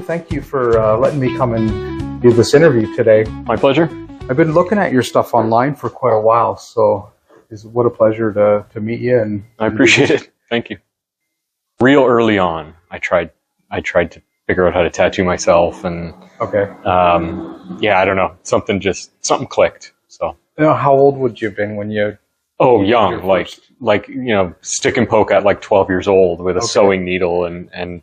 Thank you for letting me come and do this interview today. My pleasure. I've been looking at your stuff online for quite a while, so what a pleasure to meet you. And I appreciate it. Thank you. Real early on, I tried to figure out how to tattoo myself, and okay, I don't know, something clicked. So, how old would you have been when you? Oh, young, like stick and poke at like 12 years old with a sewing needle and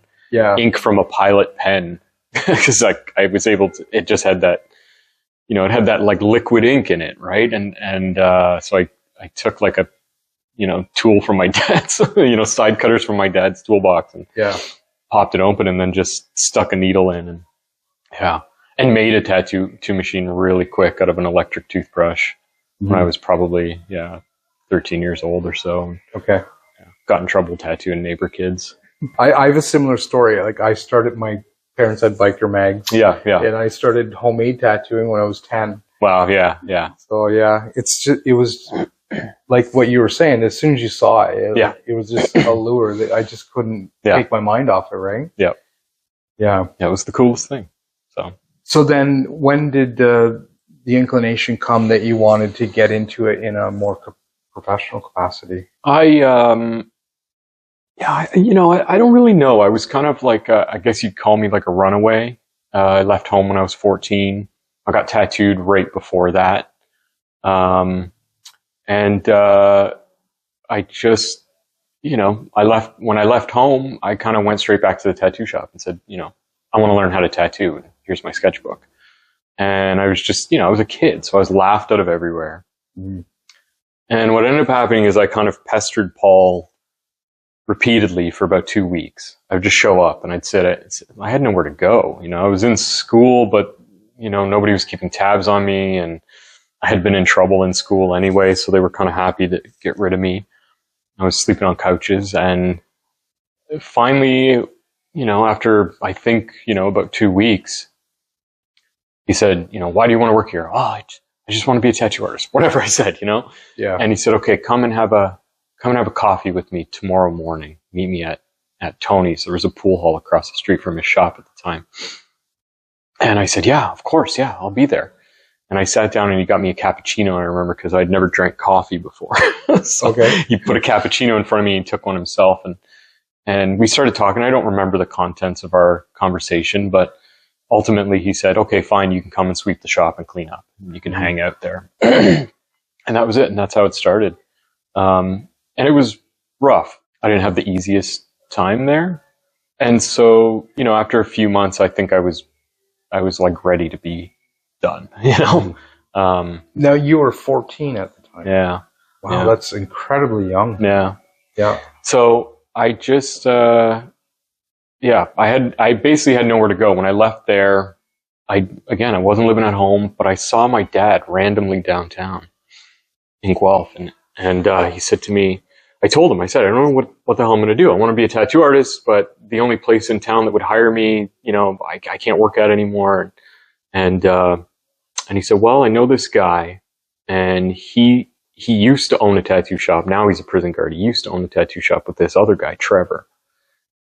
ink from a Pilot pen, because I was able to. It just had that, it had that like liquid ink in it, right? And so I took like a tool from my dad's, side cutters from my dad's toolbox, and popped it open, and then just stuck a needle in, and made a tattoo machine really quick out of an electric toothbrush when I was probably 13 years old or so. Okay. Got in trouble tattooing neighbor kids. I have a similar story. Like, I started, my parents had biker mags. Yeah. And I started homemade tattooing when I was 10. Wow. Yeah. So it was like what you were saying. As soon as you saw it, it was just a lure that I just couldn't take my mind off it. Right. Yeah. Yeah. It was the coolest thing. So then when did the inclination come that you wanted to get into it in a more professional capacity? I don't really know. I was kind of like, I guess you'd call me like a runaway. I left home when I was 14. I got tattooed right before that. I just, when I left home, I kind of went straight back to the tattoo shop and said, I want to learn how to tattoo. Here's my sketchbook. And I was just, I was a kid, so I was laughed out of everywhere. Mm. And what ended up happening is I kind of pestered Paul repeatedly for about 2 weeks. I would just show up and I'd sit. I had nowhere to go. I was in school, but, nobody was keeping tabs on me, and I had been in trouble in school anyway, so they were kind of happy to get rid of me. I was sleeping on couches, and finally, after I think, about 2 weeks, he said, why do you want to work here? Oh, I just want to be a tattoo artist. Whatever I said, Yeah. And he said, okay, come and have a coffee with me tomorrow morning. Meet me at Tony's. There was a pool hall across the street from his shop at the time. And I said, yeah, of course. Yeah, I'll be there. And I sat down and he got me a cappuccino, I remember, because I'd never drank coffee before. So he put a cappuccino in front of me and took one himself. And we started talking. I don't remember the contents of our conversation, but ultimately he said, okay, fine, you can come and sweep the shop and clean up. You can hang out there. And that was it. And that's how it started. And it was rough. I didn't have the easiest time there. And so, after a few months, I think I was like ready to be done, Now, you were 14 at the time. Yeah. Wow, that's incredibly young. Yeah. Yeah. So I just, I basically had nowhere to go. When I left there, I wasn't living at home, but I saw my dad randomly downtown in Guelph. And he said to me, I told him, I said, I don't know what the hell I'm going to do. I want to be a tattoo artist, but the only place in town that would hire me, I can't work out anymore. And he said, well, I know this guy, and he used to own a tattoo shop. Now he's a prison guard. He used to own a tattoo shop with this other guy, Trevor.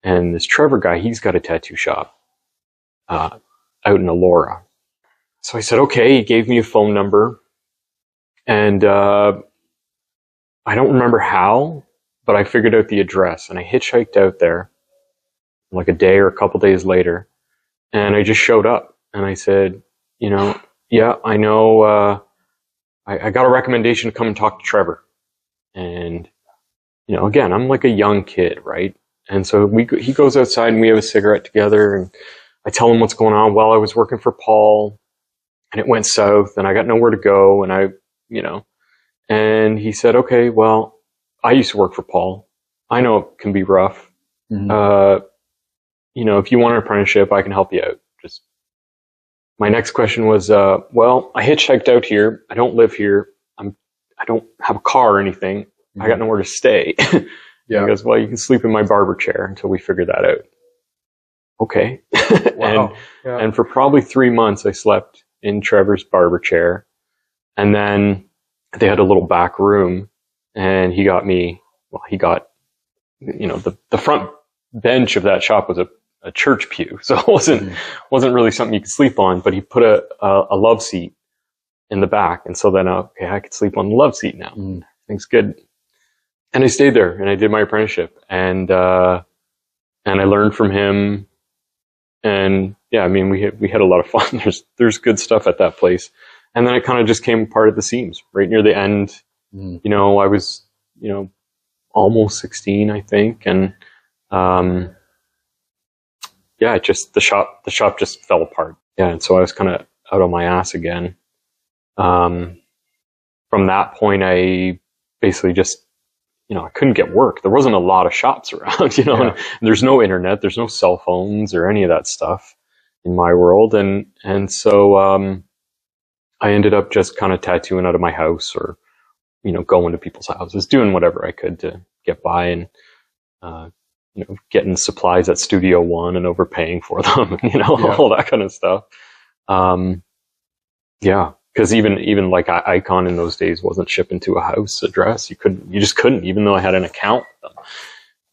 And this Trevor guy, he's got a tattoo shop out in Elora. So I said, okay. He gave me a phone number, and I don't remember how, but I figured out the address, and I hitchhiked out there like a day or a couple days later, and I just showed up, and I said, yeah, I know, I got a recommendation to come and talk to Trevor. And, again, I'm like a young kid, right? And so he goes outside and we have a cigarette together, and I tell him what's going on. Well, I was working for Paul and it went south and I got nowhere to go, and and he said, okay, well, I used to work for Paul. I know it can be rough. Mm-hmm. If you want an apprenticeship, I can help you out. My next question was, well, I hitchhiked out here. I don't live here. I don't have a car or anything. Mm-hmm. I got nowhere to stay. Yeah. He goes, well, you can sleep in my barber chair until we figure that out. Okay. Wow. And for probably 3 months, I slept in Trevor's barber chair. And then they had a little back room, and the front bench of that shop was a a church pew, so it wasn't really something you could sleep on. But he put a love seat in the back, and so then okay, I could sleep on the love seat now. Everything's good. And I stayed there, and I did my apprenticeship, and I learned from him. And yeah, I mean, we had a lot of fun. There's good stuff at that place. And then it kind of just came apart at the seams right near the end. You know, I was, you know, almost 16, I think. And, yeah, the shop just fell apart. Yeah. And so I was kind of out on my ass again. From that point, I basically just, you know, I couldn't get work. There wasn't a lot of shops around, you know, and there's no internet, there's no cell phones or any of that stuff in my world. And so, I ended up just kind of tattooing out of my house, or, you know, going to people's houses, doing whatever I could to get by, and, you know, getting supplies at Studio One and overpaying for them, you know, all that kind of stuff. Yeah. Because even like Icon in those days wasn't shipping to a house address. You just couldn't, even though I had an account with them.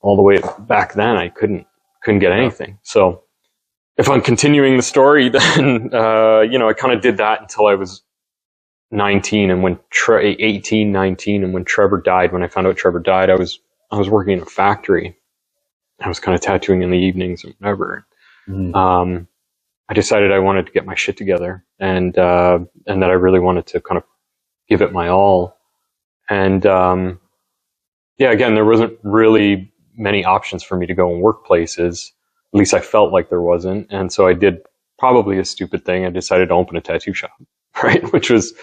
All the way back then, I couldn't get anything. So if I'm continuing the story, then, you know, I kind of did that until I was 19. And when 18, 19, and when Trevor died, when I found out Trevor died, I was working in a factory. I was kind of tattooing in the evenings and whatever. I decided I wanted to get my shit together, and that I really wanted to kind of give it my all. And, yeah, again, there wasn't really many options for me to go and work places. At least I felt like there wasn't. And so I did probably a stupid thing. I decided to open a tattoo shop, right? Which was,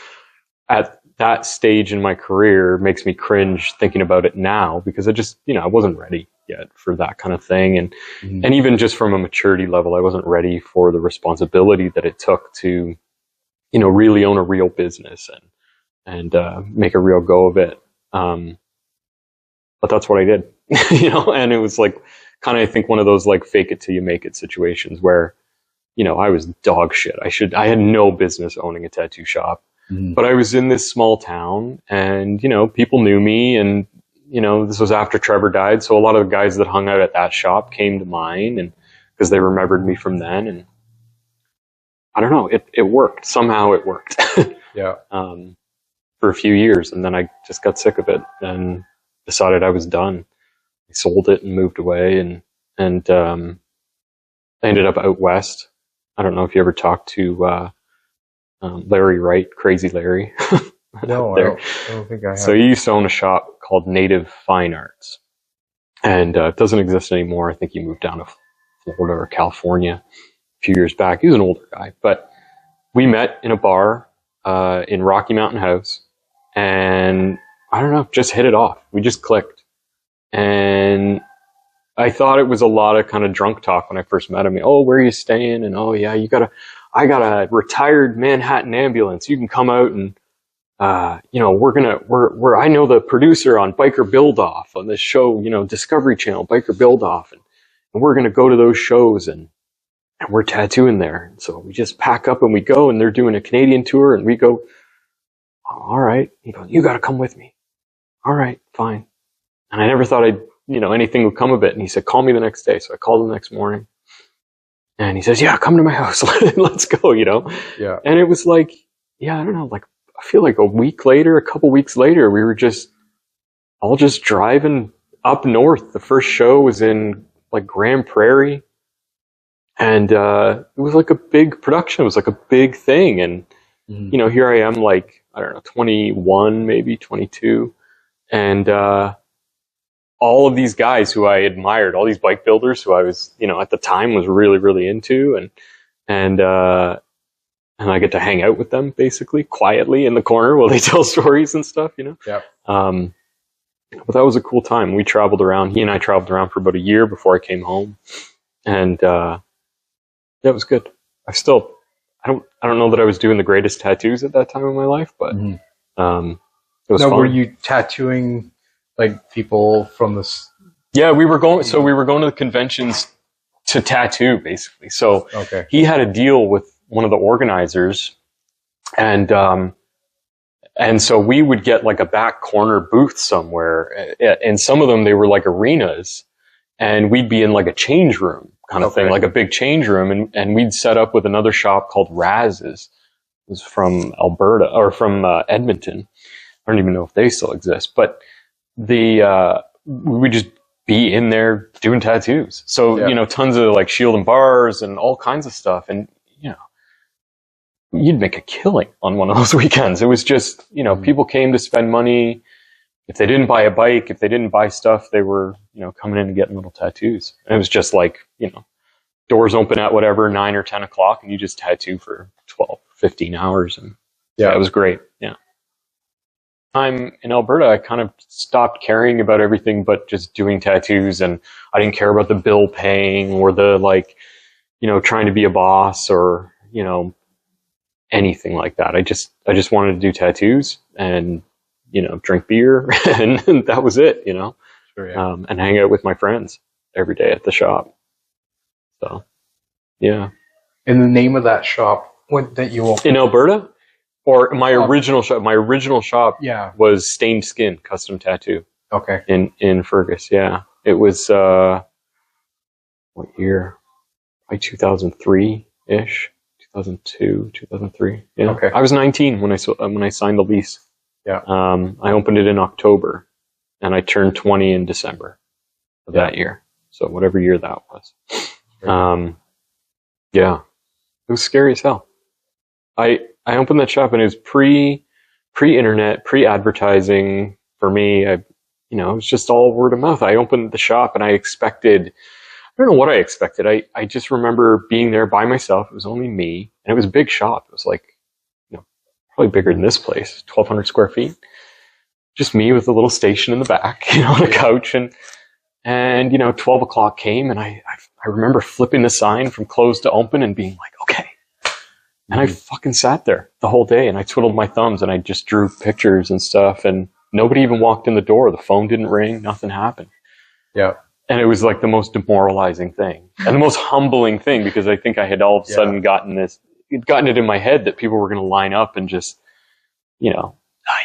at that stage in my career, makes me cringe thinking about it now, because I just, you know, I wasn't ready yet for that kind of thing. And even just from a maturity level, I wasn't ready for the responsibility that it took to, you know, really own a real business and make a real go of it. But that's what I did, you know, and it was like kind of, I think, one of those like fake it till you make it situations where, you know, I was dog shit. I had no business owning a tattoo shop, but I was in this small town, and, you know, people knew me, and, you know, this was after Trevor died. So a lot of the guys that hung out at that shop came to mine, and because they remembered me from then. And I don't know, it worked. Somehow it worked. Yeah. For a few years. And then I just got sick of it and decided I was done. I sold it and moved away, and I ended up out west. I don't know if you ever talked to Larry Wright, Crazy Larry. No, I don't think I have. So he used to own a shop called Native Fine Arts, and it doesn't exist anymore. I think he moved down to Florida or California a few years back. He was an older guy, but we met in a bar in Rocky Mountain House, and I don't know, just hit it off. We just clicked. And I thought it was a lot of kind of drunk talk when I first met him. Oh, where are you staying? And, oh yeah, I got a retired Manhattan ambulance. You can come out, and, you know, I know the producer on Biker Build Off on this show, you know, Discovery Channel, Biker Build Off. And we're going to go to those shows, and we're tattooing there. And so we just pack up and we go, and they're doing a Canadian tour, and we go, all right. He goes, you got to come with me. All right, fine. And I never thought anything would come of it. And he said, call me the next day. So I called him the next morning, and he says, yeah, come to my house. Let's go, you know? Yeah. And it was like, yeah, I don't know, like, I feel like a couple weeks later, we were all just driving up north. The first show was in like Grand Prairie, and it was like a big production. It was like a big thing. And, you know, here I am, like, I don't know, 21, maybe 22. And all of these guys who I admired, all these bike builders who I was, you know, at the time was really, really into, and I get to hang out with them basically quietly in the corner while they tell stories and stuff, you know? Yeah. But that was a cool time. We traveled around. He and I traveled around for about a year before I came home, and yeah, it was good. I don't know that I was doing the greatest tattoos at that time in my life, but it was fun. Were you tattooing like people from this? Yeah, we were going to the conventions to tattoo basically. So he had a deal with one of the organizers, and so we would get like a back corner booth somewhere, and some of them, they were like arenas, and we'd be in like a change room kind of thing, like a big change room. And we'd set up with another shop called Raz's. It was from Alberta, or from Edmonton. I don't even know if they still exist, but we just be in there doing tattoos. So, you know, tons of like shield and bars and all kinds of stuff. And, you know, you'd make a killing on one of those weekends. It was just, you know, people came to spend money. If they didn't buy a bike, if they didn't buy stuff, they were, you know, coming in and getting little tattoos. And it was just like, you know, doors open at whatever, 9 or 10 o'clock, and you just tattoo for 12, 15 hours. And it was great. Yeah. Time in Alberta, I kind of stopped caring about everything but just doing tattoos, and I didn't care about the bill paying or the, like, you know, trying to be a boss or, you know, anything like that. I just wanted to do tattoos and, you know, drink beer and that was it, you know, and hang out with my friends every day at the shop. So, yeah. And the name of that shop that you opened? In Alberta? Or my original shop? My original shop was Stained Skin Custom Tattoo. Okay. In Fergus, yeah. It was, what year? Like 2003-ish. 2002, 2003. Yeah. Okay. I was 19 when I signed the lease. Yeah. I opened it in October, and I turned 20 in December of that year. So whatever year that was. Yeah. It was scary as hell. I opened that shop, and it was pre-internet, pre-advertising for me. You know, it was just all word of mouth. I opened the shop, and I don't know what I expected. I just remember being there by myself. It was only me, and it was a big shop. It was like, you know, probably bigger than this place, 1,200 square feet. Just me with a little station in the back, you know, on a couch. And you know, 12 o'clock came, and I remember flipping the sign from closed to open and being like, okay. And I fucking sat there the whole day, and I twiddled my thumbs, and I just drew pictures and stuff, and nobody even walked in the door. The phone didn't ring. Nothing happened. Yeah. And it was like the most demoralizing thing and the most humbling thing, because I think I had all of a sudden gotten it in my head that people were going to line up and just, you know,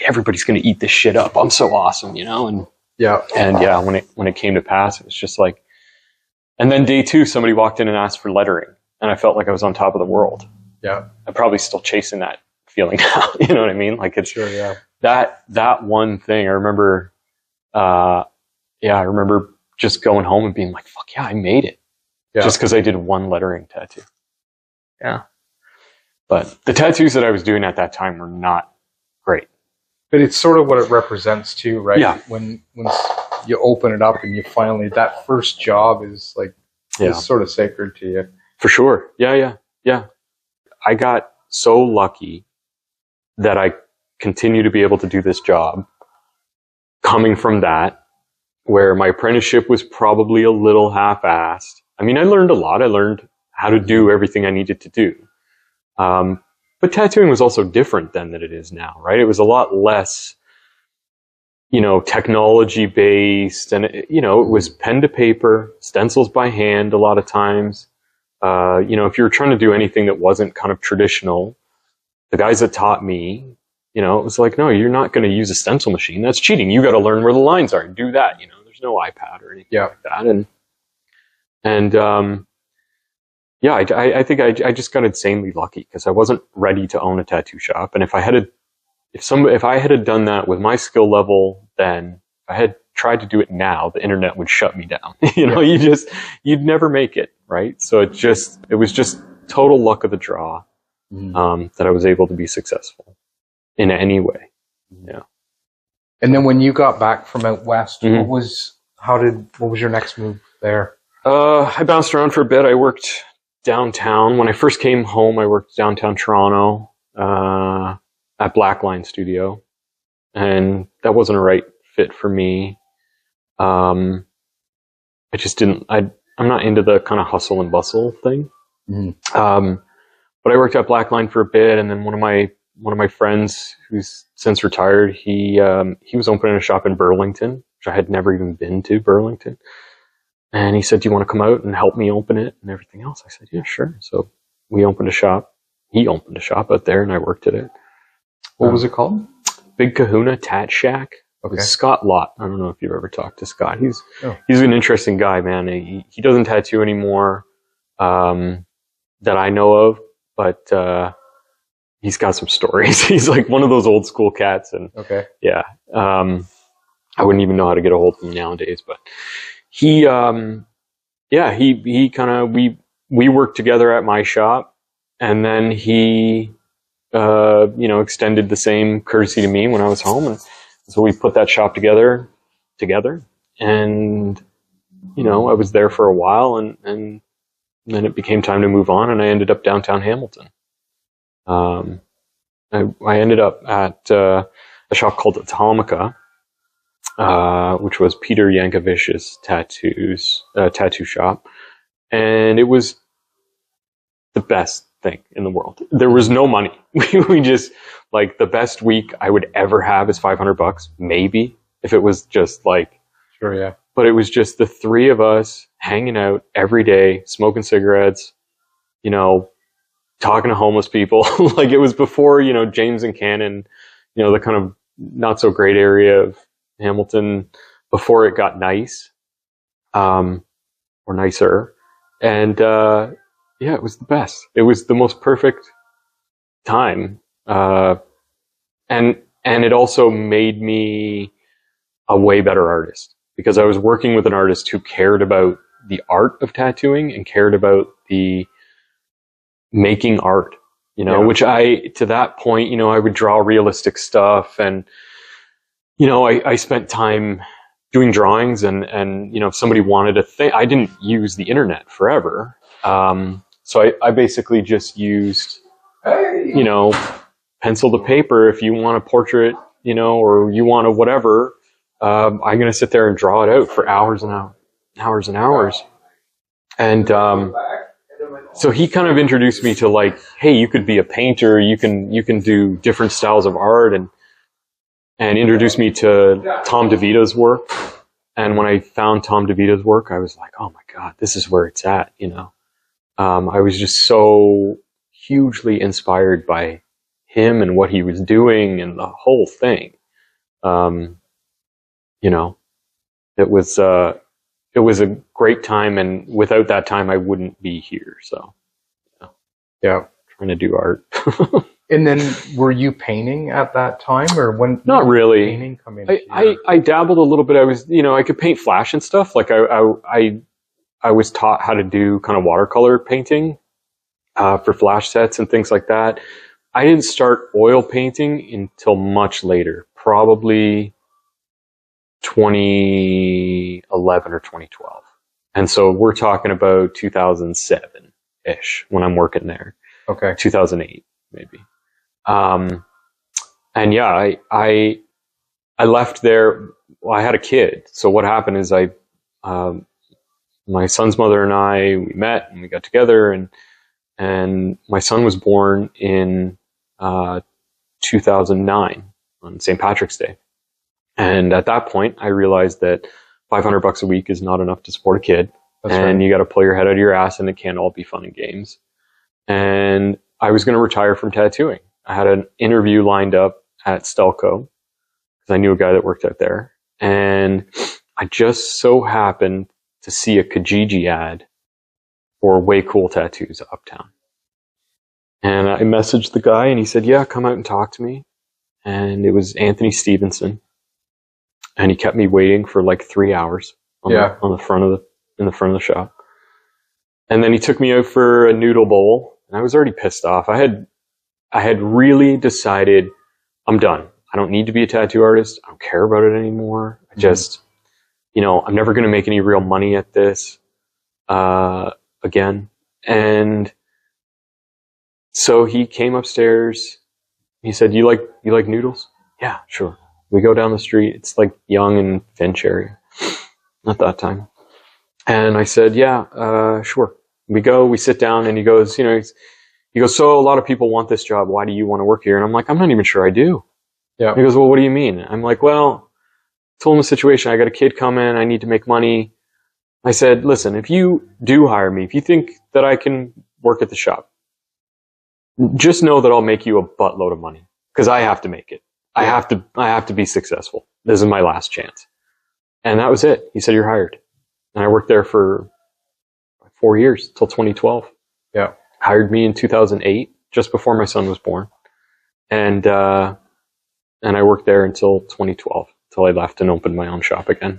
everybody's going to eat this shit up. I'm so awesome, you know? And when it came to pass, it was just like, and then day 2, somebody walked in and asked for lettering, and I felt like I was on top of the world. Yeah. I'm probably still chasing that feeling now. You know what I mean? Like, it's that one thing. I remember, I remember just going home and being like, fuck yeah, I made it. Yeah. Just because I did one lettering tattoo. Yeah. But the tattoos that I was doing at that time were not great. But it's sort of what it represents too, right? Yeah. When you open it up and you finally, that first job is like, is sort of sacred to you. For sure. Yeah. I got so lucky that I continue to be able to do this job coming from that, where my apprenticeship was probably a little half-assed. I mean, I learned a lot. I learned how to do everything I needed to do. But tattooing was also different then than it is now, right? It was a lot less, you know, technology-based, and, it was pen to paper, stencils by hand a lot of times. You know, if you were trying to do anything that wasn't kind of traditional, the guys that taught me, you know, it was like, no, you're not going to use a stencil machine. That's cheating. You got to learn where the lines are and do that. You know, there's no iPad or anything like that. I think I just got insanely lucky, because I wasn't ready to own a tattoo shop. And if I had done that with my skill level, then if I had tried to do it now, the internet would shut me down. You know, you'd never make it. Right. So it was just total luck of the draw, that I was able to be successful in any way. Yeah. And then when you got back from out west, what was your next move there? I bounced around for a bit. I worked downtown. When I first came home, I worked downtown Toronto, at Blackline Studio, and that wasn't a right fit for me. I just didn't, I'm not into the kind of hustle and bustle thing. But I worked at Blackline for a bit, and then one of my friends who's since retired, he was opening a shop in Burlington, which I had never even been to, Burlington. And he said, "Do you want to come out and help me open it and everything else?" I said, "Yeah, sure." So we opened a shop. He opened a shop out there, and I worked at it. What was it called? Big Kahuna Tat Shack. Okay. Scott Lott. I don't know if you've ever talked to Scott. He's an interesting guy, man. He doesn't tattoo anymore. that I know of, but he's got some stories. He's like one of those old school cats, and yeah, I wouldn't even know how to get a hold of him nowadays. But he kind of we worked together at my shop, and then he extended the same courtesy to me when I was home, and so we put that shop together, and I was there for a while, and then it became time to move on, and I ended up downtown Hamilton. I ended up at a shop called Atomica, which was Peter Yankovic's tattoo shop, and it was the best thing in the world. There was no money. We just, like, the best week I would ever have is $500, maybe, if it was just like, sure, yeah. But it was just the three of us hanging out every day, smoking cigarettes, talking to homeless people. Like, it was before, James and Cannon, the kind of not so great area of Hamilton, before it got nice, or nicer. And, yeah, it was the best. It was the most perfect time. And it also made me a way better artist, because I was working with an artist who cared about the art of tattooing and cared about the making art, which to that point, I would draw realistic stuff, and, I spent time doing drawings, and if somebody wanted a thing, I didn't use the internet forever. So I basically just used, pencil to paper. If you want a portrait, or you want a whatever, I'm going to sit there and draw it out for hours and hours and hours. And, so he kind of introduced me to, like, hey, you could be a painter, you can do different styles of art, and introduced me to Tom DeVito's work. And when I found Tom DeVito's work, I was like, oh my God, this is where it's at, I was just so hugely inspired by him and what he was doing and the whole thing. It was a great time, and without that time, I wouldn't be here. So, yeah, trying to do art. And then, were you painting at that time, or when? Not really. Painting come in. I dabbled a little bit. I was, I could paint flash and stuff. Like I was taught how to do kind of watercolor painting for flash sets and things like that. I didn't start oil painting until much later, probably 2011 or 2012. And so we're talking about 2007-ish when I'm working there. Okay. 2008, maybe. And yeah, I left there. Well, I had a kid. So what happened is my son's mother and I, we met and we got together, and my son was born in 2009 on St. Patrick's Day. And at that point, I realized that $500 a week is not enough to support a kid. That's and right. You got to pull your head out of your ass, and it can't all be fun and games. And I was going to retire from tattooing. I had an interview lined up at Stelco because I knew a guy that worked out there. And I just so happened to see a Kijiji ad for Way Cool Tattoos uptown. And I messaged the guy, and he said, yeah, come out and talk to me. And it was Anthony Stevenson. And he kept me waiting for like 3 hours in the front of the shop. And then he took me out for a noodle bowl, and I was already pissed off. I had really decided I'm done. I don't need to be a tattoo artist. I don't care about it anymore. I just, I'm never going to make any real money at this again. And so he came upstairs. He said, you like noodles? Yeah, sure. We go down the street. It's like Yonge and Finch area at that time. And I said, yeah, sure. We go, we sit down, and he goes, so a lot of people want this job. Why do you want to work here? And I'm like, I'm not even sure I do. Yeah. He goes, well, what do you mean? I'm like, well, I told him the situation. I got a kid coming. I need to make money. I said, listen, if you do hire me, if you think that I can work at the shop, just know that I'll make you a buttload of money, because I have to make it. I have to be successful. This is my last chance. And that was it. He said, you're hired. And I worked there for 4 years till 2012. Yeah. Hired me in 2008, just before my son was born. And I worked there until 2012, till I left and opened my own shop again.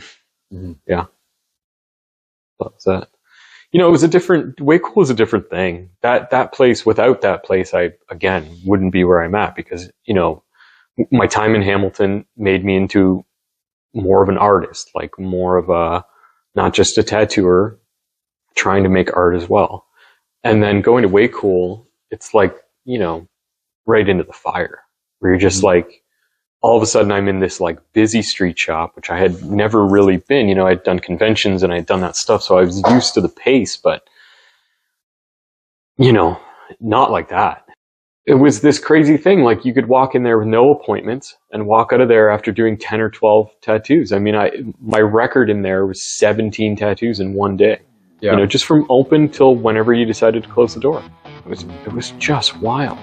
Mm-hmm. Yeah. That was that. You know, Way Cool was a different thing. That place, without that place, I, again, wouldn't be where I'm at, because, you know, my time in Hamilton made me into more of an artist, like more of a, not just a tattooer, trying to make art as well. And then going to Way Cool, it's like, you know, right into the fire, where you're just like, all of a sudden I'm in this like busy street shop, which I had never really been. You know, I'd done conventions and I'd done that stuff, so I was used to the pace, but, you know, not like that. It was this crazy thing. Like, you could walk in there with no appointments and walk out of there after doing 10 or 12 tattoos. I mean, my record in there was 17 tattoos in one day. Yeah. You know, just from open till whenever you decided to close the door. It was just wild.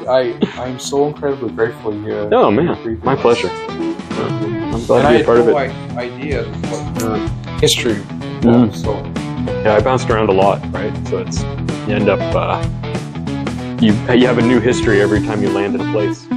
I'm so incredibly grateful you. Oh man, my pleasure. I'm glad to be a part of it. I had no idea what your history was. Mm-hmm. So yeah, I bounced around a lot, right? So you end up you have a new history every time you land in a place.